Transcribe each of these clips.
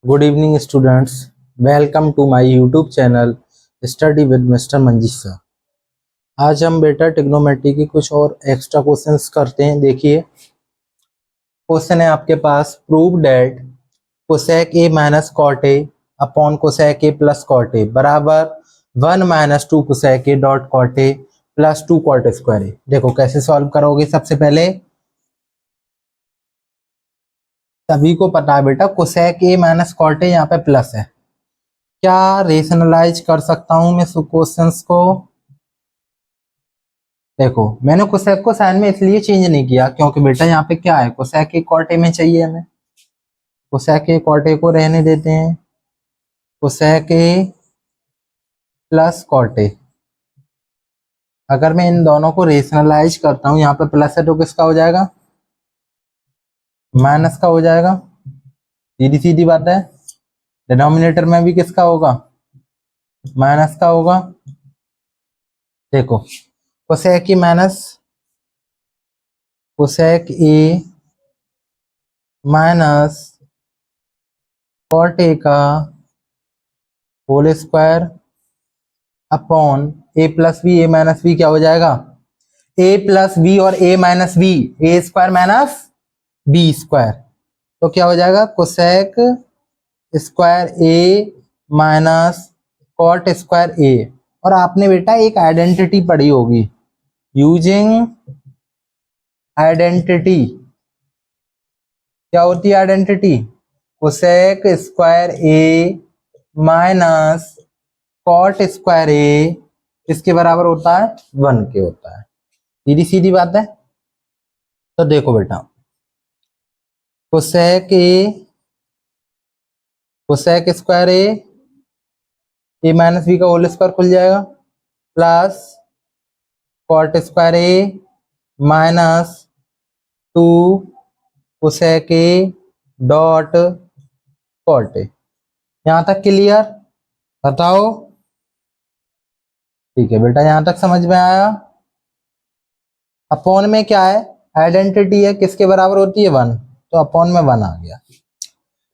Good evening students, welcome to my YouTube channel study with mister Manjeesh sir. आज हम बेटा trigonometry की कुछ और एक्स्ट्रा क्वेश्चंस करते हैं। देखिए, क्वेश्चन है आपके पास, prove that cosec A minus cot A upon cosec A plus cot A बराबर 1 minus 2 cosec A dot cot A plus 2 cot square A. देखो कैसे सॉल्व करोगे। सबसे पहले सभी को पता है बेटा cosec A minus cot a यहाँ पे प्लस है। क्या रेशनलाइज कर सकता हूं मैं क्वेश्चंस को। देखो मैंने कोसेक को साइन में इसलिए चेंज नहीं किया क्योंकि बेटा यहाँ पे क्या है, कोसेक ए कॉट ए में चाहिए हमें। कोसेक ए कॉट ए को रहने देते हैं, cosec A plus cot a. अगर मैं इन दोनों को रेशनलाइज करता हूँ, यहाँ पे प्लस है तो किसका हो जाएगा, माइनस का हो जाएगा। सीधी सीधी बात है। डिनोमिनेटर में भी किसका होगा, माइनस का होगा। देखो cosec A minus cosec A minus cot a का whole square upon a plus B. A minus b क्या हो जाएगा, ए प्लस बी और a minus B, A square minus B square. तो क्या हो जाएगा, cosec square A minus cot square a. और आपने बेटा एक आइडेंटिटी पढ़ी होगी, यूजिंग आइडेंटिटी। क्या होती है आइडेंटिटी, कोसेक स्क्वायर ए माइनस कॉट स्क्वायर ए इसके बराबर होता है 1 के होता है। सीधी सीधी बात है। तो देखो बेटा कोसेक स्क्वायर ए माइनस बी का होल स्क्वायर खुल जाएगा plus cot square A minus 2 cosec A dot cot a. यहां तक क्लियर, बताओ। ठीक है बेटा, यहां तक समझ में आया। अपॉन में क्या है, आइडेंटिटी है, किसके बराबर होती है 1, तो अपॉन में 1 आ गया।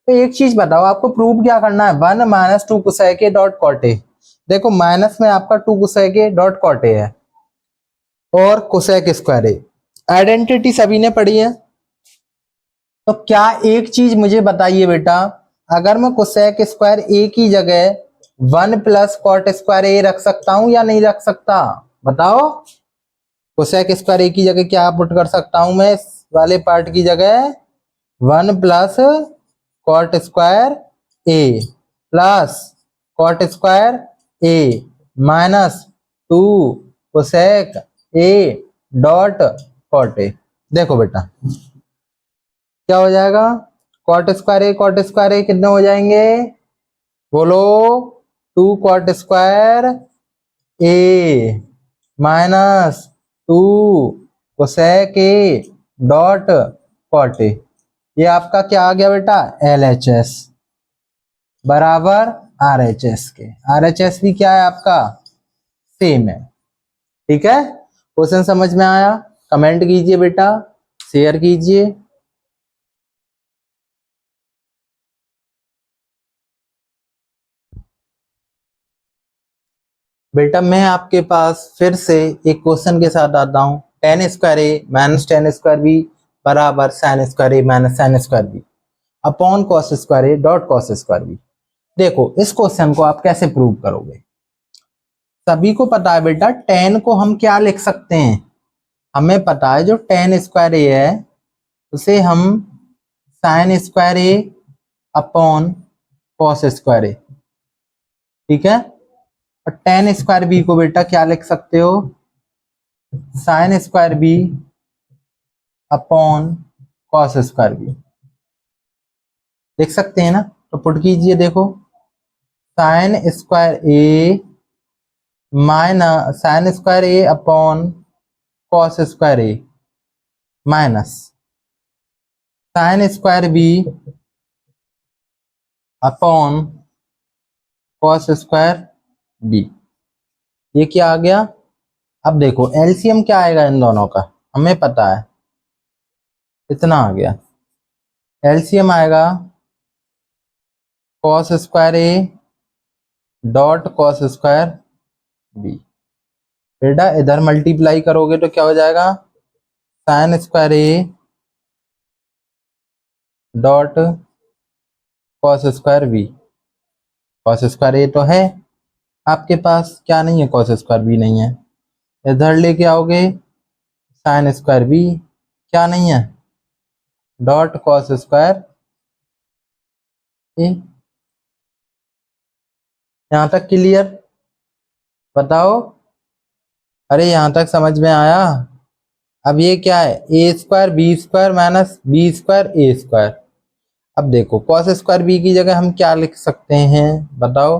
तो एक चीज बताओ, आपको प्रूव क्या करना है, 1 minus 2 cosec A dot cot a. देखो माइनस में आपका 2 cosec A dot cot a है और कोसेक स्क्वायर ए। आइडेंटिटी सभी ने पढ़ी है। तो क्या एक चीज मुझे बताइए बेटा, अगर मैं कोसेक स्क्वायर ए की जगह 1 प्लस कॉट स्क्वायर ए रख सकता हूं या नहीं रख सकता, बताओ। कोसेक स्क्वायर ए की जगह क्या पुट कर सकता हूं मैं, इस वाले पार्ट की जगह 1 plus cot square A plus cot square A minus 2 cosec A dot cot a. देखो बेटा क्या हो जाएगा, कॉट स्क्वायर ए कितने हो जाएंगे, बोलो। 2 cot square A minus 2 cosec A dot cot a. ये आपका क्या आ गया बेटा, LHS बराबर RHS के। RHS भी क्या है आपका, सेम है। ठीक है, क्वेश्चन समझ में आया, कमेंट कीजिए बेटा, शेयर कीजिए। बेटा मैं आपके पास फिर से एक क्वेश्चन के साथ आता हूं, tan स्क्वायर ए माइनस tan स्क्वायर बी बराबर sin स्क्वायर ए minus sin square B upon cos square ए डॉट cos स्क्वायर बी। देखो इस क्वेश्चन को आप कैसे प्रूव करोगे। सभी को पता है बेटा tan को हम क्या लिख सकते हैं, हमें पता है जो tan स्क्वायर ए है उसे हम sin square A upon cos square ए। ठीक है, और tan स्क्वायर बी को बेटा क्या लिख सकते हो, sin square B upon cos square B लिख सकते हैं ना। तो पुट कीजिए, देखो sin square A minus sin square A upon cos square A minus sin square B upon cos square B. ये क्या आ गया। अब देखो एलसीएम क्या आएगा इन दोनों का, हमें पता है इतना आ गया। एलसीएम आएगा कॉस स्क्वायर ए डॉट कॉस स्क्वायर बी। बेटा इधर मल्टीप्लाई करोगे तो क्या हो जाएगा, sine square A dot cos square B. Cos square A तो है आपके पास, क्या नहीं है, कॉस स्क्वायर बी नहीं है। इधर लेके आओगे साइन स्क्वायर बी, क्या नहीं है, डॉट कॉस स्क्वायर ए। यहां तक क्लियर? बताओ, अरे यहां तक समझ में आया? अब ये क्या है, ए square B square minus B square ए स्क्वायर। अब देखो कॉस स्क्वायर बी की जगह हम क्या लिख सकते हैं, बताओ,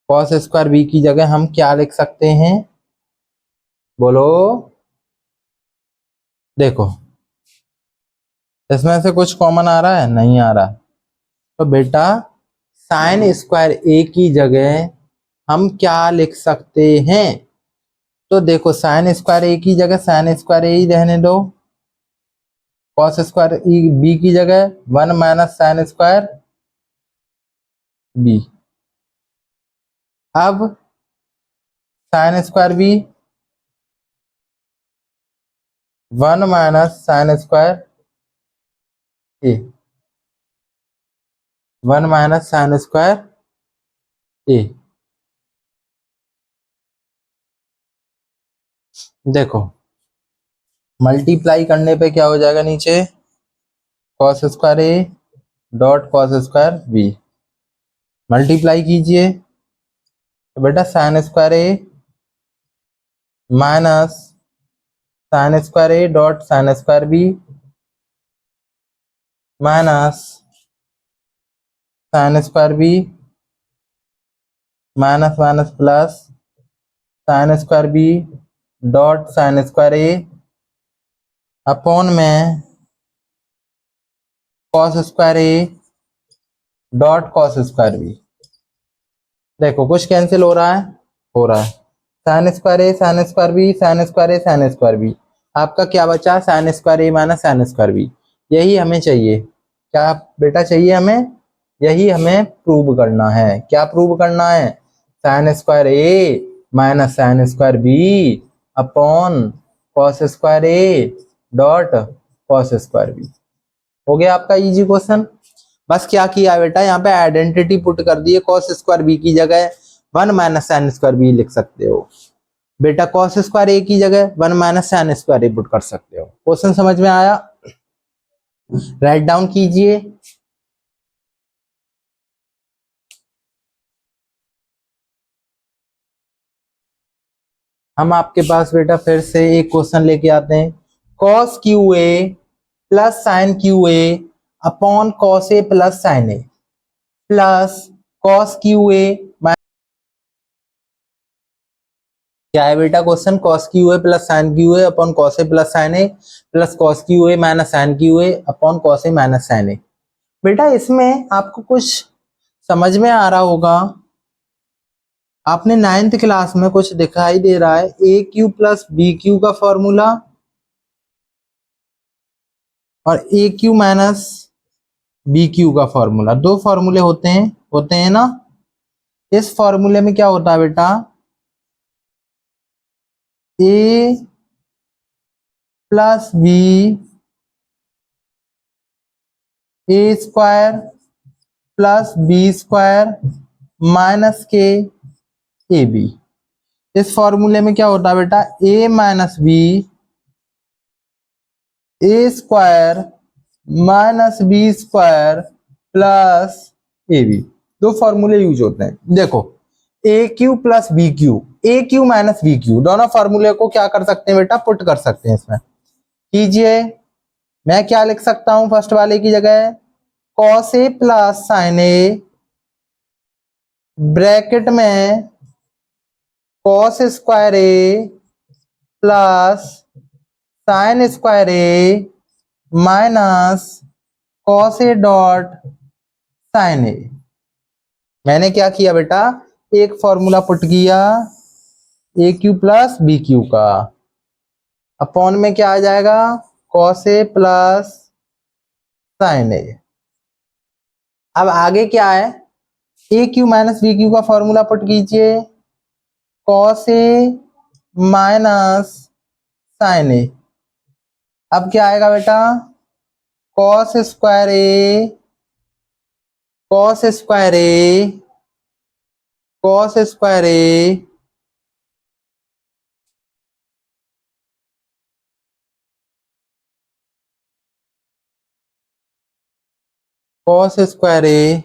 कॉस स्क्वायर बी की जगह हम क्या लिख सकते हैं, बोलो। देखो इसमें से कुछ कॉमन आ रहा है, नहीं आ रहा। तो बेटा साइन स्क्वायर ए की जगह हम क्या लिख सकते हैं, तो देखो साइन स्क्वायर ए की जगह साइन स्क्वायर ए ही रहने दो, कॉस स्क्वायर बी की जगह 1 माइनस साइन स्क्वायर बी। अब sine square B 1 minus sine square A, 1 minus sine square A. देखो मल्टीप्लाई करने पे क्या हो जाएगा, नीचे कॉस स्क्वायर ए dot cos square B. Multiply कीजिए तो बेटा sine square A minus sine square A dot sine square B minus sine square B minus minus plus sine square B dot sine square A upon में cos square ए dot cos square B. देखो कुछ cancel हो रहा है, हो रहा है, sine square A sine square B sine square A sine square B. आपका क्या बचा, साइन स्क्वायर ए माइनस साइन स्क्वायर बी। यही हमें चाहिए, क्या बेटा चाहिए हमें, यही हमें प्रूव करना है। क्या प्रूव करना है, साइन स्क्वायर ए minus sine square B upon cos square ए डॉट कॉस स्क्वायर बी। हो गया आपका इजी क्वेश्चन। बस क्या किया बेटा, यहाँ पे आइडेंटिटी पुट कर दिए, कॉस स्क्वायर बी की जगह 1 माइनस साइन स्क्वायर बी लिख सकते हो बेटा, कॉस स्क्वायर ए की जगह 1 माइनस साइन स्क्वायर ए पुट कर सकते हो। क्वेश्चन समझ में आया? राइट डाउन कीजिए। हम आपके पास बेटा फिर से एक क्वेश्चन लेके आते हैं, cos cube A plus sine cube A upon cos A plus sine A plus cos cube A. क्या है बेटा question, cos cube A plus sine cube A upon cos A plus sine A plus cos cube A minus sine cube A upon cos A minus sine A. बेटा इसमें आपको कुछ समझ में आ रहा होगा, आपने 9th क्लास में कुछ दिखाई दे रहा है, A cube plus B cube का फॉर्मूला और ए क्यू माइनस बी क्यू का फॉर्मूला, दो फॉर्मूले होते हैं ना। इस फॉर्मूले में क्या होता है बेटा, A plus B A square plus B square minus के ए बी। इस फॉर्मूले में क्या होता है बेटा, A minus B A square minus B square plus A B. दो फॉर्मूले यूज होते हैं। देखो A cube plus B cube, A cube minus B cube, दोनों फॉर्मूले को क्या कर सकते हैं बेटा, पुट कर सकते हैं इसमें। कीजिए, मैं क्या लिख सकता हूं फर्स्ट वाले की जगह, cos A plus sine A bracket में cos square A plus sine square A minus cos A dot sine A. मैंने क्या किया बेटा, एक फॉर्मूला पुट किया A cube plus B cube का, अपॉन में क्या आ जाएगा, cos A plus sine A. अब आगे क्या है, A cube minus B cube का फॉर्मूला पुट कीजिए, cos A minus sine A. अब क्या आएगा बेटा, cos square a, cos square a, cos square a cos square a,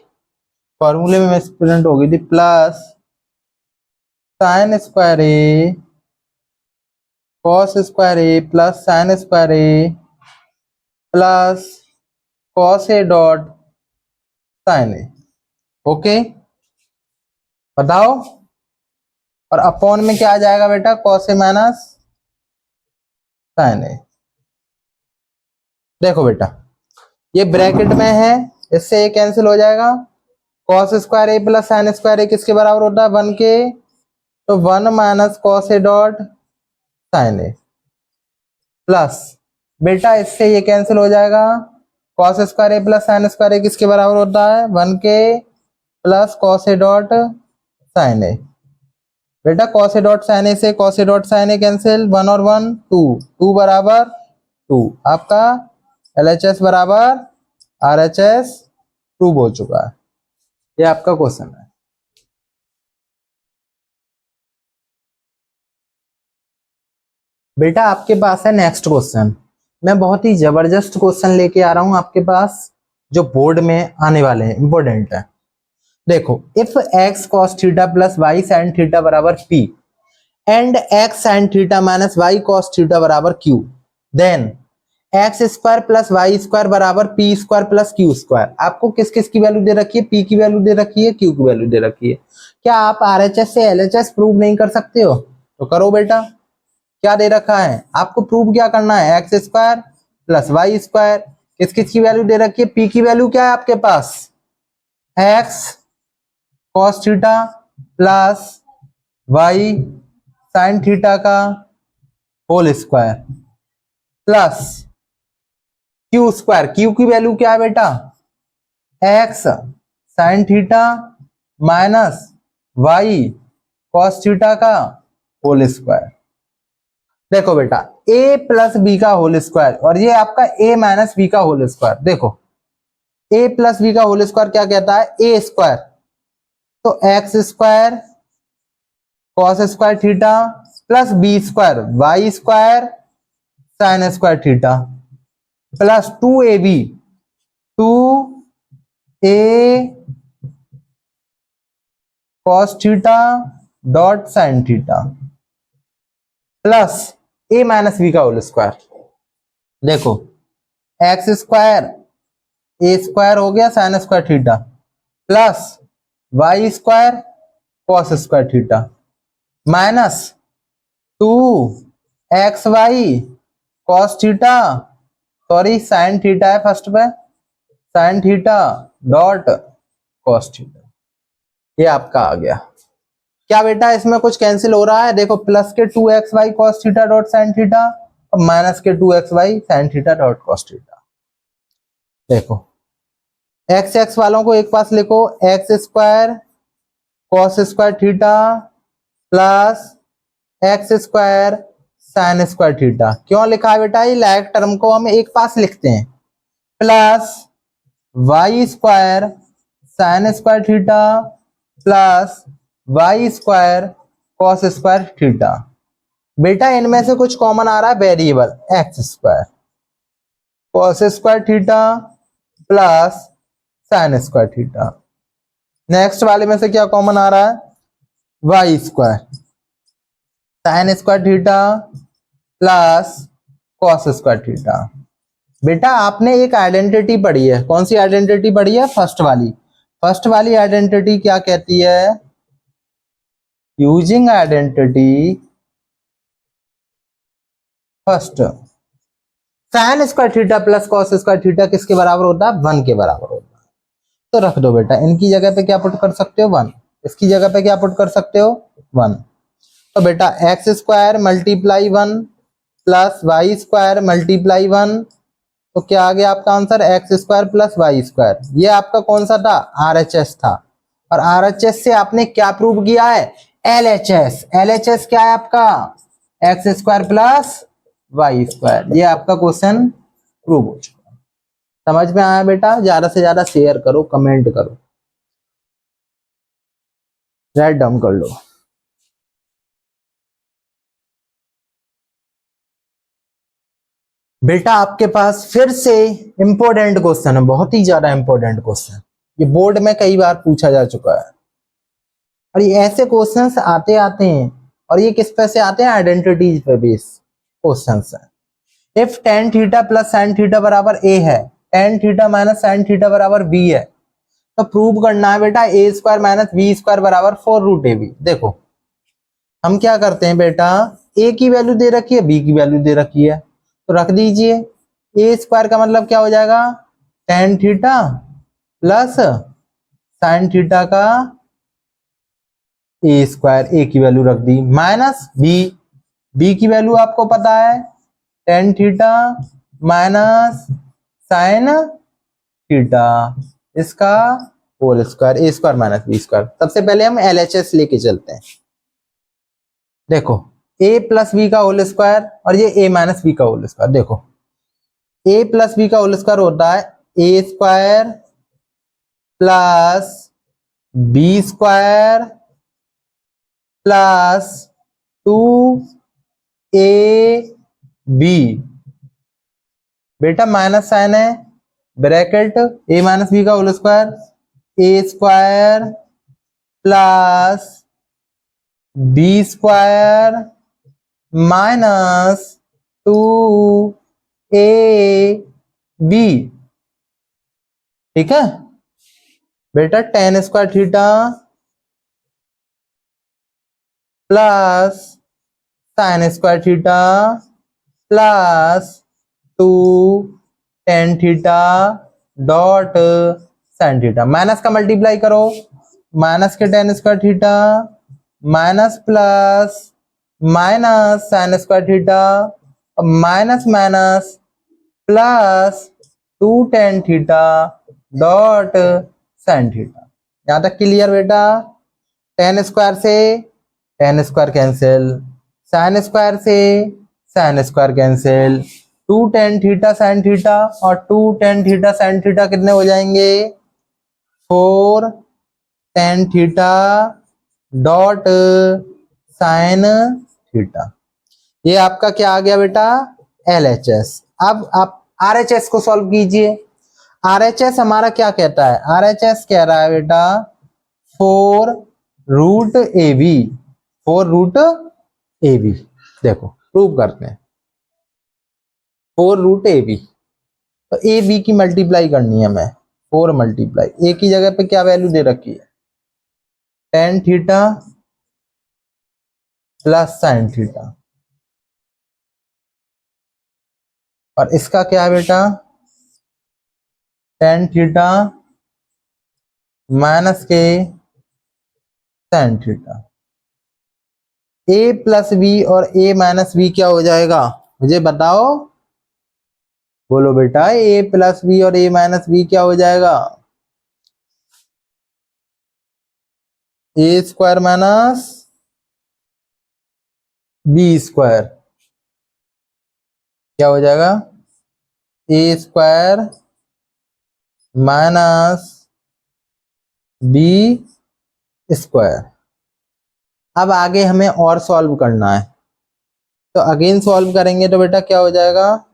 फॉर्मूले में मिसप्रिंट हो गई थी, plus sine square a, cos square A plus sine square A plus cos A dot sine a. Okay, बताओ। और upon में क्या आ जाएगा बेटा, cos A minus sine a. देखो बेटा, ये ब्रैकेट में है, इससे ये कैंसिल हो जाएगा। Cos square A plus sine square A किसके बराबर होता है, 1 के। तो 1 minus cos A dot sine A plus, बेटा इससे ये कैंसिल हो जाएगा। Cos square A plus sine square A किसके बराबर होता है, 1 के plus cos A dot sine A. बेटा cos A dot sine A से cos A dot sine A cancel, 1 और 1 2, 2 बराबर 2। आपका LHS बराबर RHS प्रूव हो चुका है। ये आपका क्वेश्चन है। बेटा आपके पास है नेक्स्ट क्वेश्चन। मैं बहुत ही जबरदस्त क्वेश्चन लेके आ रहा हूं आपके पास, जो बोर्ड में आने वाले हैं, इंपॉर्टेंट है। देखो, if x cos theta plus y sin theta बराबर p and x sin theta minus y cos theta बराबर q, then x square plus y square बराबर p square plus q square. आपको किस किस की वैल्यू दे रखी है, पी की वैल्यू दे रखी है, क्यू की वैल्यू दे रखी है। क्या आप आरएचएस से एलएचएस प्रूव नहीं कर सकते हो? तो करो बेटा। क्या दे रखा है आपको, प्रूव क्या करना है, x square plus y square, किस किस की वैल्यू दे रखी है, पी की वैल्यू क्या है आपके पास, x cos theta plus y sine theta का whole square plus q square, q की वैल्यू क्या है बेटा, x sine theta minus y cos theta का होल स्क्वायर। देखो बेटा, a प्लस बी का होल स्क्वायर और ये आपका a माइनस बी का होल स्क्वायर। देखो a प्लस बी का होल स्क्वायर क्या कहता है, a स्क्वायर, तो x square cos square theta plus B square y square sine square theta plus 2ab 2a cos theta dot sine theta plus a minus b का whole square. देखो x square ए square हो गया sine square theta plus y square cos square theta minus 2xy cos theta, sorry sine theta है first पे, sine theta dot cos theta. ये आपका आ गया। क्या बेटा इसमें कुछ कैंसिल हो रहा है, देखो प्लस के 2xy cos theta dot sine theta और माइनस के 2xy sign theta dot cos theta. देखो एक्स एक्स वालों को एक पास लिखो, x square cos square theta plus x square sine square theta. क्यों लिखा है बेटा, ये लाइक टर्म को हम एक पास लिखते हैं, plus y square sine square theta plus y square cos square theta. बेटा इनमें से कुछ कॉमन आ रहा है, variable x square cos square theta plus sine square theta. Next वाले में से क्या कॉमन आ रहा है, y square sine square theta plus cos square theta. बेटा आपने एक आइडेंटिटी पढ़ी है, कौन सी आइडेंटिटी पढ़ी है, फर्स्ट वाली। फर्स्ट वाली आइडेंटिटी क्या कहती है, using identity first sign square theta plus cos square theta किसके बराबर होता है, 1 के बराबर होता है। तो रख दो बेटा, इनकी जगह पे क्या पुट कर सकते हो, 1, इसकी जगह पे क्या पुट कर सकते हो, 1। तो बेटा x square multiply 1 plus y square multiply 1 तो क्या आ गया आपका answer, x square plus y square. ये आपका कौन सा था, आरएचएस था। और आरएचएस से आपने क्या प्रूव किया है, एलएचएस। एलएचएस क्या है आपका, x square plus y square. ये आपका क्वेश्चन प्रूव हो चुका है। समझ में आया बेटा? ज्यादा से ज्यादा शेयर करो, कमेंट करो, राइट डाउन कर लो। बेटा आपके पास फिर से इंपॉर्टेंट क्वेश्चन है, बहुत ही ज्यादा इंपॉर्टेंट क्वेश्चन। ये बोर्ड में कई बार पूछा जा चुका है और ये ऐसे क्वेश्चंस आते आते हैं। और ये किस पे से आते हैं, आइडेंटिटीज पे बेस क्वेश्चंस है। If tan theta plus sin theta बराबर a है, tan theta minus sin theta बराबर b है, तो प्रूव करना है बेटा a square minus B square बराबर 4√ab। देखो हम क्या करते हैं बेटा, a की वैल्यू दे रखी है, b की वैल्यू दे रखी है, तो रख दीजिए। a स्क्वायर का मतलब क्या हो जाएगा, tan theta plus sin theta का a स्क्वायर, a की वैल्यू रख दी, माइनस b की वैल्यू आपको पता है tan theta minus sin theta, इसका whole square, a square minus B square. सबसे पहले हम LHS लेके चलते हैं। देखो a प्लस बी का होल स्क्वायर और ये a माइनस बी का होल स्क्वायर। देखो a प्लस बी का होल स्क्वायर होता है a square plus B square plus 2ab। बेटा माइनस साइन है, ब्रैकेट a माइनस बी का whole square, a square plus B square minus 2ab। ठीक है बेटा, tan square theta plus sine square theta plus 2 tan theta dot sine theta. Minus का multiply करो, minus के tan square theta minus plus minus sine square theta minus minus plus 2 tan theta dot sine theta. यहां तक clear बेटा? tan square से tan square cancel, sine square से sine square cancel, 2 tan theta sine theta और 2 tan theta sine theta कितने हो जाएंगे, 4 tan theta dot sine theta. ये आपका क्या आ गया बेटा, LHS। अब आप RHS को सॉल्व कीजिए। RHS हमारा क्या कहता है, RHS कह रहा है बेटा 4√ab, 4√ab। देखो प्रूव करते हैं, 4√ab। तो ए बी की मल्टीप्लाई करनी है हमें, 4 मल्टीप्लाई ए की जगह पे क्या वैल्यू दे रखी है, tan theta plus sine theta, और इसका क्या है बेटा, tan थीटा माइनस के sine theta. a plus b और a माइनस बी क्या हो जाएगा, मुझे बताओ, बोलो बेटा, a प्लस बी और a माइनस बी क्या हो जाएगा, a square minus B square क्या हो जाएगा, a square minus B square. अब आगे हमें और सॉल्व करना है, तो अगेन सॉल्व करेंगे तो बेटा क्या हो जाएगा,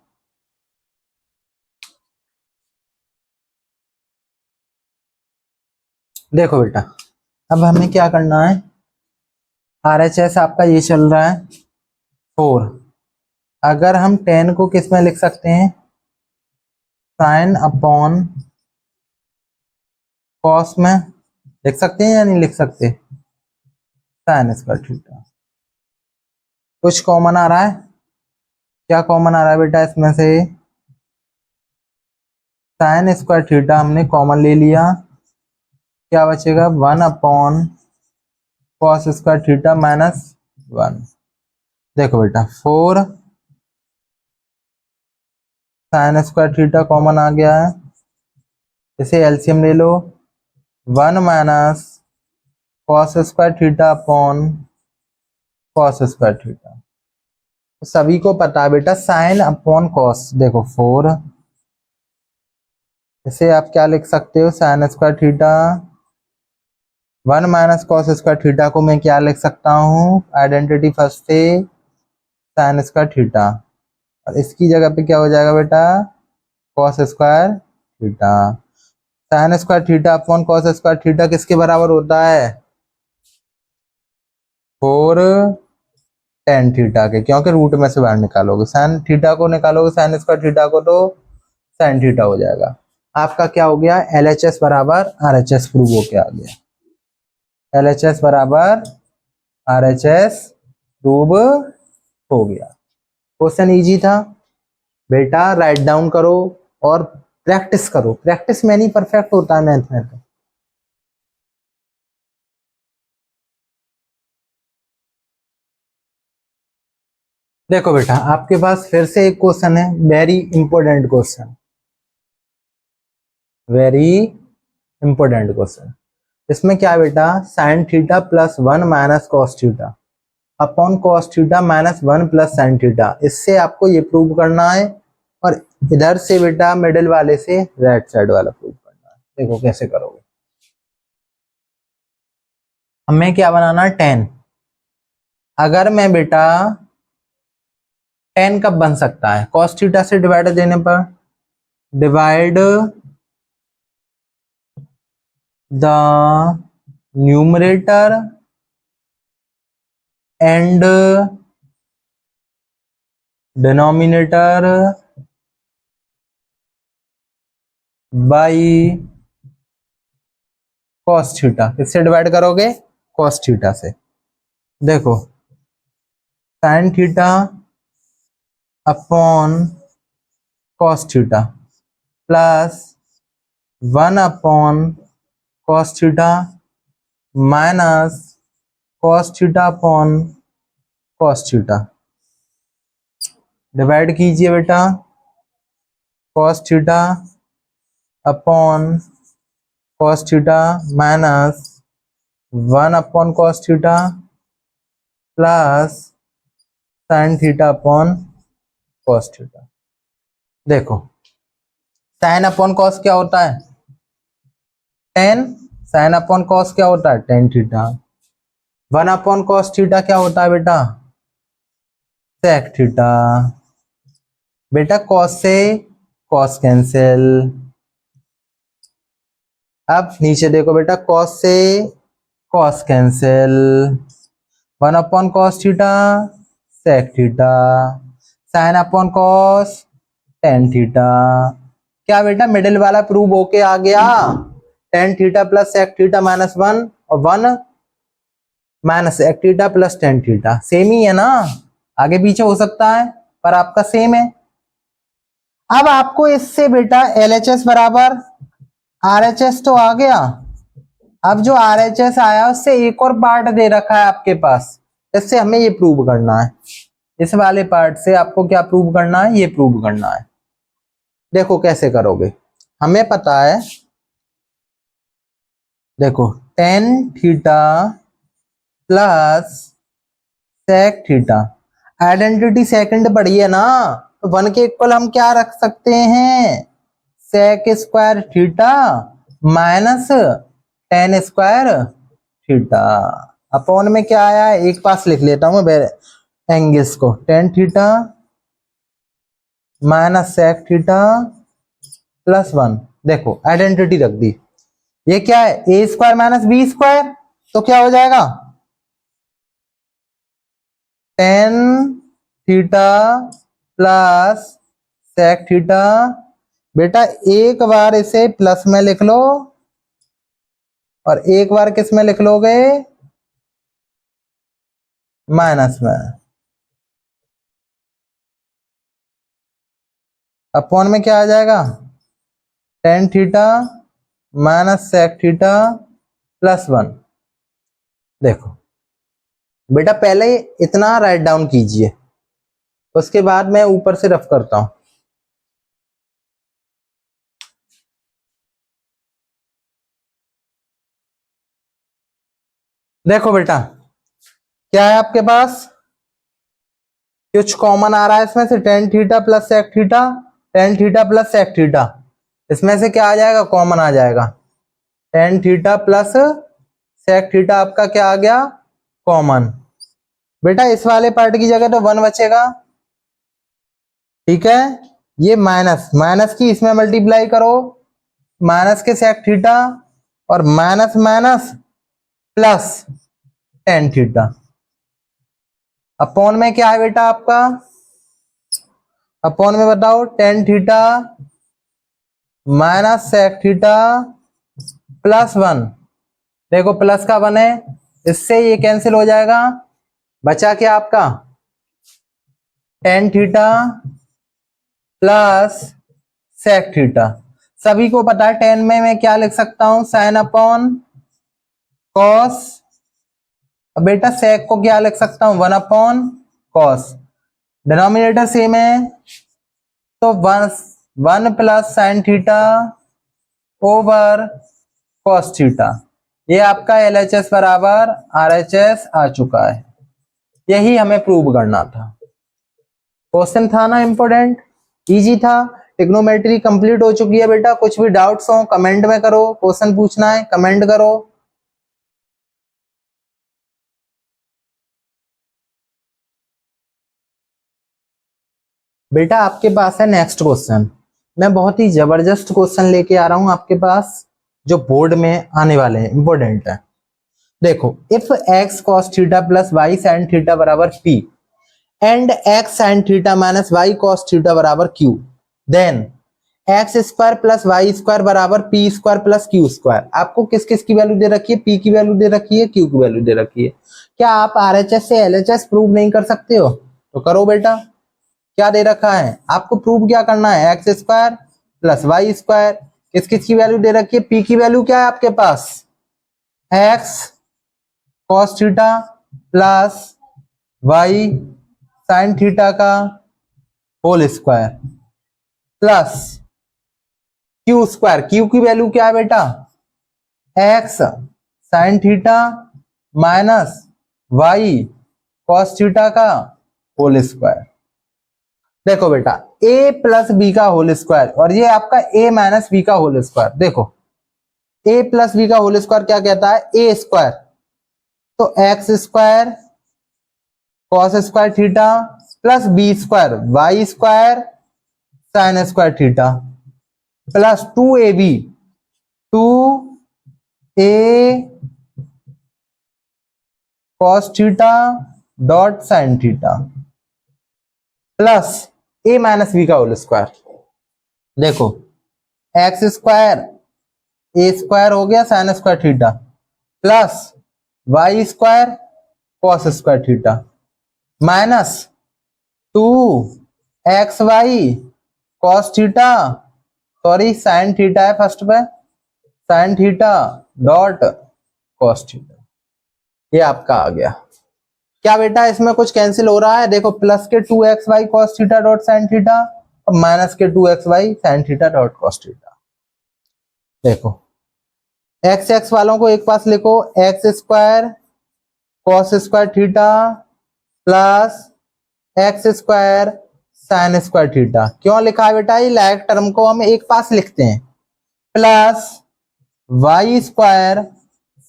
देखो बेटा अब हमें क्या करना है, RHS आपका ये चल रहा है 4। अगर हम 10 को किस में लिख सकते हैं, साइन अपॉन कॉस में लिख सकते हैं या नहीं लिख सकते, साइन स्क्वायर थीटा। कुछ कॉमन आ रहा है, क्या कॉमन आ रहा है बेटा इसमें से, साइन स्क्वायर थीटा हमने कॉमन ले लिया, क्या बचेगा 1 upon cos square theta minus 1। देखो बेटा 4 साइन स्क्वायर थीटा कॉमन आ गया है, इसे एलसीएम ले लो, 1 minus cos square theta upon cos square theta. सभी को पता है बेटा साइन अपॉन कॉस, देखो 4, इसे आप क्या लिख सकते हो, sign square theta, 1 minus cos square theta को मैं क्या लिख सकता हूँ, आइडेंटिटी फर्स्ट से साइन स्क्वायर थीटा, और इसकी जगह पे क्या हो जाएगा बेटा, cos square theta. Sign square theta upon cos square theta किसके बराबर होता है, 4 टेन थीटा के, क्योंकि रूट में से बाहर निकालोगे, साइन थीटा को निकालोगे साइन स्क्वायर थीटा को तो साइन थीटा हो जाएगा। आपका क्या हो गया, LHS बराबर RHS प्रूव होके आ गया, LHS बराबर RHS प्रूव हो गया। क्वेश्चन इजी था बेटा, राइट डाउन करो और प्रैक्टिस करो, प्रैक्टिस में नहीं परफेक्ट होता है मैथ में। तो देखो बेटा आपके पास फिर से एक क्वेश्चन है, very important question, very important question. इसमें क्या है बेटा, sign theta plus 1 minus cos theta upon cos theta minus 1 plus sine theta, इससे आपको ये प्रूव करना है, और इधर से बेटा मिडिल वाले से राइट साइड वाला प्रूव करना है। देखो कैसे करोगे, हमें क्या बनाना है, 10। अगर मैं बेटा 10 कब बन सकता है, कॉस थीटा से डिवाइड देने पर, divide the numerator and denominator by cos theta, किससे डिवाइड करोगे, कॉस थीटा से। देखो sine theta upon cos theta plus 1 upon cos theta minus cos theta upon cos theta, divide कीजिए बेटा, cos theta upon cos theta minus 1 upon cos theta plus sine theta upon cos theta. देखो sign upon cos क्या होता है, 10, sign upon cos क्या होता है, tan theta, 1 upon cos theta क्या होता है बेटा, सेक थीटा। बेटा कॉस से कॉस कैंसिल, अब नीचे देखो बेटा, कॉस से cos cancel, 1 upon cos theta sec theta, sine upon cos tan theta. क्या बेटा मिडिल वाला प्रूव होके आ गया, tan theta plus sec theta minus 1 और 1 minus sec theta plus tan theta, same ही है ना, आगे पीछे हो सकता है पर आपका सेम है। अब आपको इससे बेटा LHS बराबर RHS तो आ गया, अब जो RHS आया उससे एक और पार्ट दे रखा है आपके पास, इससे हमें ये प्रूव करना है, इस वाले पार्ट से आपको क्या प्रूव करना है, ये प्रूव करना है। देखो कैसे करोगे, हमें पता है, देखो tan theta plus sec theta, identity second पढ़ी है ना, तो 1 के इक्वल हम क्या रख सकते हैं, sec square theta minus tan square theta, upon में क्या आया है, एक पास लिख लेता हूं एंगल्स को, tan theta minus sec theta plus 1। देखो आइडेंटिटी रख दी, ये क्या है, ए स्क्वायर माइनस बी स्क्वायर, तो क्या हो जाएगा, tan theta plus sec theta. बेटा एक बार इसे प्लस में लिख लो और एक बार किस में लिख लोगे, माइनस में, अपॉन में क्या आ जाएगा, tan theta minus sec theta plus 1। देखो बेटा पहले इतना राइट डाउन कीजिए, उसके बाद मैं ऊपर से रफ करता हूं। देखो बेटा क्या है आपके पास, कुछ कॉमन आ रहा है इसमें से, tan theta plus sec theta, tan theta plus sec theta, इसमें से क्या आ जाएगा, कॉमन आ जाएगा। Tan theta plus sec theta आपका क्या आ गया, कॉमन। बेटा इस वाले पार्ट की जगह तो वन बचेगा, ठीक है। ये माइनस माइनस की इसमें मल्टीप्लाई करो, माइनस के सेक थीटा और minus minus plus tan theta, upon में क्या है बेटा आपका, अपॉन में बताओ, tan theta minus sec theta plus one. देखो प्लस का वन है, इससे ये कैंसिल हो जाएगा, बचा क्या आपका, tan theta plus sec theta. सभी को पता है टेन में मैं क्या लिख सकता हूं, साइन अपॉन कॉस। अब बेटा सेक को क्या लिख सकता हूं, one upon cos. Denominator same है तो one, one plus sine theta over cos theta. ये आपका LHS बराबर RHS आ चुका है। यही हमें प्रूव करना था। क्वेश्चन था ना इंपॉर्टेंट, इजी था। ट्रिग्नोमेट्री कंप्लीट हो चुकी है बेटा। कुछ भी डाउट्स हो कमेंट में करो, क्वेश्चन पूछना है कमेंट करो। बेटा आपके पास है नेक्स्ट क्वेश्चन। मैं बहुत ही जबरदस्त क्वेश्चन लेके आ रहा हूं आपके पास, जो बोर्ड में आने वाले हैं, इंपॉर्टेंट है। देखो, if x cos theta plus y sin theta बराबर p and x sin theta minus y cos theta बराबर q, then x square plus y square बराबर p square plus q square. आपको किस किस की वैल्यू दे रखी है, पी की वैल्यू दे रखी है, क्यू की वैल्यू दे रखी है। क्या आप RHS से LHS प्रूव नहीं कर सकते हो? तो करो बेटा। क्या दे रखा है आपको, प्रूव क्या करना है, x square plus y square. किस किस की वैल्यू दे रखी है, पी की वैल्यू क्या है आपके पास, x cos theta plus y sine theta का whole square plus q square. Q की वैल्यू क्या है बेटा, x sine theta minus y cos theta का होल स्क्वायर। देखो बेटा a प्लस बी का होल स्क्वायर और ये आपका a माइनस बी का होल स्क्वायर। देखो a प्लस बी का होल स्क्वायर क्या कहता है, a स्क्वायर, तो x square cos square theta plus B square y square sine square theta plus 2ab 2a cos theta dot sine theta plus a minus b का whole square. देखो x square ए square हो गया sine square theta plus y square cos square theta minus 2xy cos theta, sorry sine theta है first पे, sine theta dot cos theta. ये आपका आ गया। क्या बेटा इसमें कुछ कैंसिल हो रहा है, देखो प्लस के 2xy cos theta dot sine theta और माइनस के 2xy sign theta dot cos theta. देखो एक्स एक्स वालों को एक पास लिखो, x square cos square theta plus x square sine square theta. क्यों लिखा है बेटा, ये लाइक टर्म को हम एक पास लिखते हैं, plus y square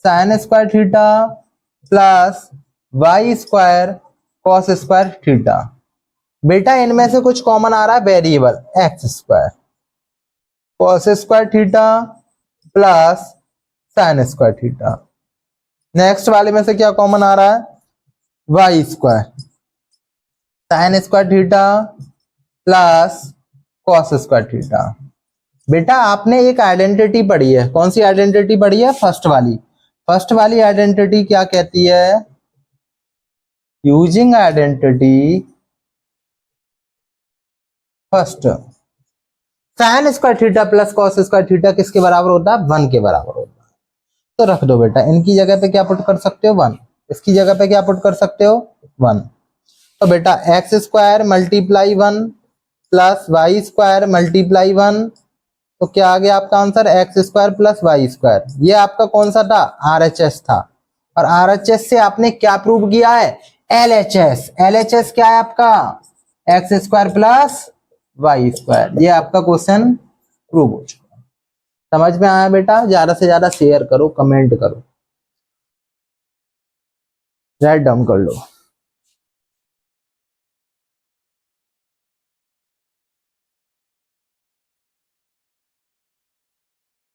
sine square theta plus y square cos square theta. बेटा इनमें से कुछ कॉमन आ रहा है, variable x square cos square theta plus sine square theta. Next वाले में से क्या कॉमन आ रहा है, y square sine square theta plus cos square theta. बेटा आपने एक आइडेंटिटी पढ़ी है, कौन सी आइडेंटिटी पढ़ी है, फर्स्ट वाली। फर्स्ट वाली आइडेंटिटी क्या कहती है, using identity first sign square theta plus cos square theta किसके बराबर होता है, 1 के बराबर होता है। तो रख दो बेटा, इनकी जगह पे क्या पुट कर सकते हो, 1, इसकी जगह पे क्या पुट कर सकते हो, 1। तो बेटा x square multiply 1 plus y square multiply 1, तो क्या आ गया आपका answer, x square plus y square. ये आपका कौन सा था, RHS था। और आरएचएस से आपने क्या प्रूव किया है, एलएचएस। एलएचएस क्या है आपका, x square plus y square. ये आपका क्वेश्चन प्रूव हो चुका है। समझ में आया बेटा? ज्यादा से ज्यादा शेयर करो, कमेंट करो, राइट डाउन कर लो।